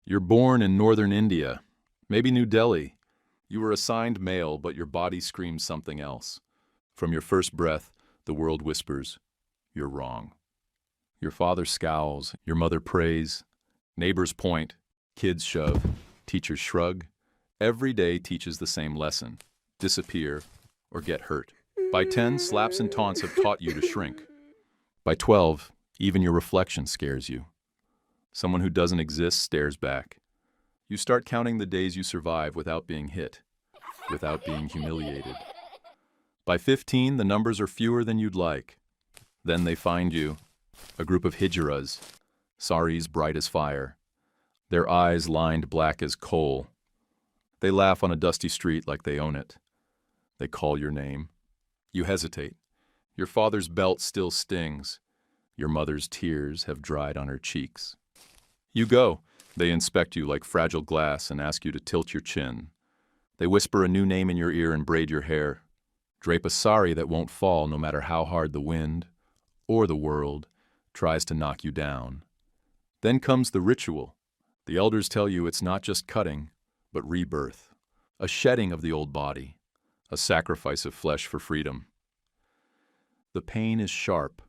You're born in northern India, maybe New Delhi. You were assigned male, but your body screams something else. From your first breath, the world whispers, "You're wrong." Your father scowls, your mother prays, neighbors point, kids shove, teachers shrug. Every day teaches the same lesson: disappear or get hurt. By 10, slaps and taunts have taught you to shrink. By 12, even your reflection scares you. Someone who doesn't exist stares back. You start counting the days you survive without being hit, without being humiliated. By 15, the numbers are fewer than you'd like. Then they find you, a group of Hijras, saris bright as fire, their eyes lined black as coal. They laugh on a dusty street like they own it. They call your name. You hesitate. Your father's belt still stings. Your mother's tears have dried on her cheeks. You go. They inspect you like fragile glass and ask you to tilt your chin. They whisper a new name in your ear and braid your hair. Drape a sari that won't fall no matter how hard the wind, or the world, tries to knock you down. Then comes the ritual. The elders tell you it's not just cutting, but rebirth. A shedding of the old body. A sacrifice of flesh for freedom. The pain is sharp,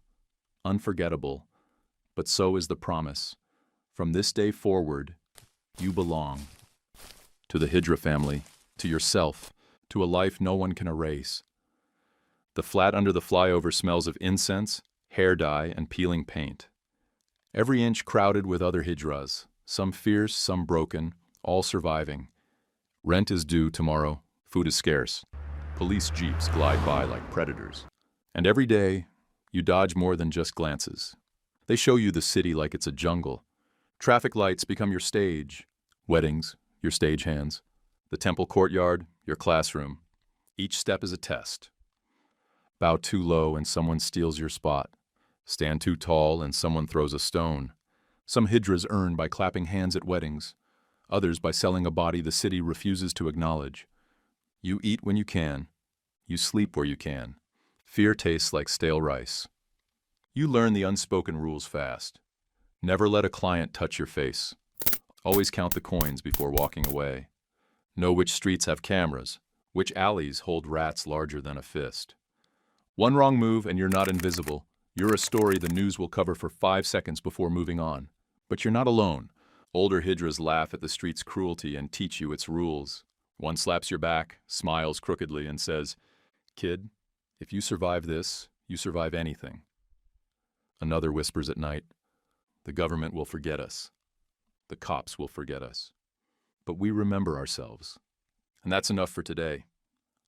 unforgettable, but so is the promise. From this day forward, you belong. To the Hijra family, to yourself, to a life no one can erase. The flat under the flyover smells of incense, hair dye, and peeling paint. Every inch crowded with other Hijras, some fierce, some broken, all surviving. Rent is due tomorrow, food is scarce. Police jeeps glide by like predators. And every day, you dodge more than just glances. They show you the city like it's a jungle. Traffic lights become your stage. Weddings, your stagehands. The temple courtyard, your classroom. Each step is a test. Bow too low and someone steals your spot. Stand too tall and someone throws a stone. Some Hijras earn by clapping hands at weddings. Others by selling a body the city refuses to acknowledge. You eat when you can. You sleep where you can. Fear tastes like stale rice. You learn the unspoken rules fast. Never let a client touch your face. Always count the coins before walking away. Know which streets have cameras, which alleys hold rats larger than a fist. One wrong move and you're not invisible. You're a story the news will cover for 5 seconds before moving on. But you're not alone. Older Hijras laugh at the street's cruelty and teach you its rules. One slaps your back, smiles crookedly, and says, "Kid, if you survive this, you survive anything." Another whispers at night, "The government will forget us. The cops will forget us. But we remember ourselves." And that's enough for today.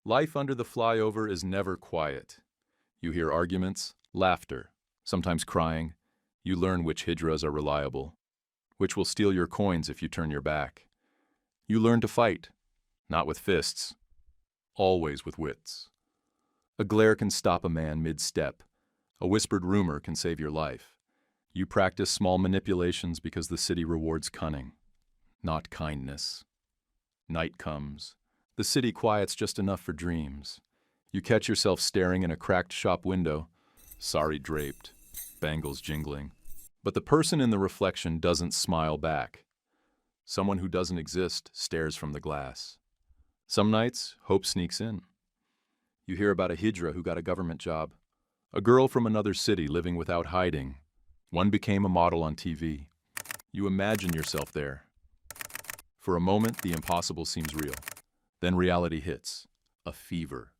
Life under the flyover is never quiet. You hear arguments, laughter, sometimes crying. You learn which Hijras are reliable, which will steal your coins if you turn your back. You learn to fight, not with fists, always with wits. A glare can stop a man mid-step. A whispered rumor can save your life. You practice small manipulations because the city rewards cunning, not kindness. Night comes. The city quiets just enough for dreams. You catch yourself staring in a cracked shop window, sari draped, bangles jingling. But the person in the reflection doesn't smile back. Someone who doesn't exist stares from the glass. Some nights, hope sneaks in. You hear about a Hijra who got a government job. A girl from another city living without hiding. One became a model on TV. You imagine yourself there. For a moment, the impossible seems real. Then reality hits. A fever.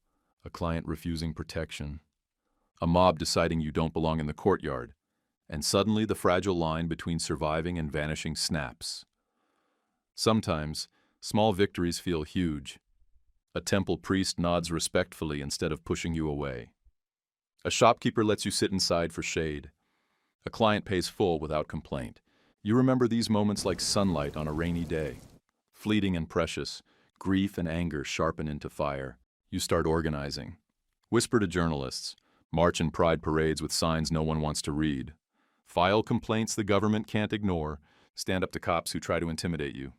A client refusing protection. A mob deciding you don't belong in the courtyard. And suddenly the fragile line between surviving and vanishing snaps. Sometimes, small victories feel huge. A temple priest nods respectfully instead of pushing you away. A shopkeeper lets you sit inside for shade. A client pays full without complaint. You remember these moments like sunlight on a rainy day. Fleeting and precious, grief and anger sharpen into fire. You start organizing. Whisper to journalists. March in pride parades with signs no one wants to read. File complaints the government can't ignore. Stand up to cops who try to intimidate you.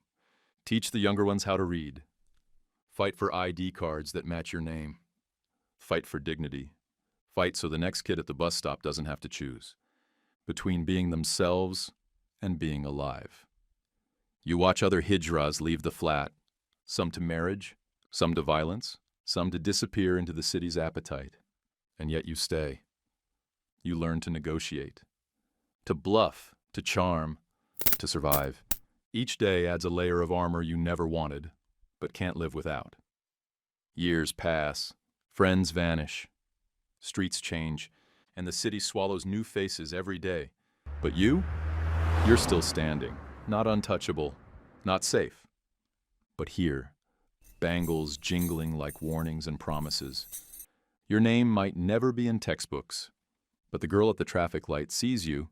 Teach the younger ones how to read. Fight for ID cards that match your name. Fight for dignity. Fight so the next kid at the bus stop doesn't have to choose between being themselves and being alive. You watch other Hijras leave the flat, some to marriage, some to violence, some to disappear into the city's appetite. And yet you stay. You learn to negotiate, to bluff, to charm, to survive. Each day adds a layer of armor you never wanted, but can't live without. Years pass, friends vanish, streets change, and the city swallows new faces every day. But you're still standing, not untouchable, not safe. But here, bangles jingling like warnings and promises. Your name might never be in textbooks, but the girl at the traffic light sees you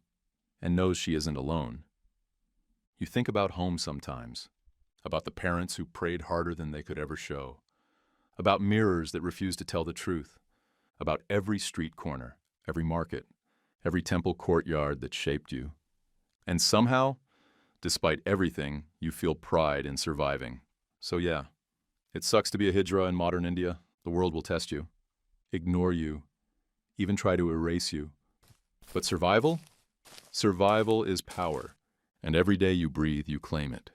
and knows she isn't alone. You think about home sometimes, about the parents who prayed harder than they could ever show, about mirrors that refused to tell the truth, about every street corner, every market, every temple courtyard that shaped you. And somehow, despite everything, you feel pride in surviving. So yeah, it sucks to be a Hijra in modern India. The world will test you, ignore you, even try to erase you. But survival? Survival is power, and every day you breathe, you claim it.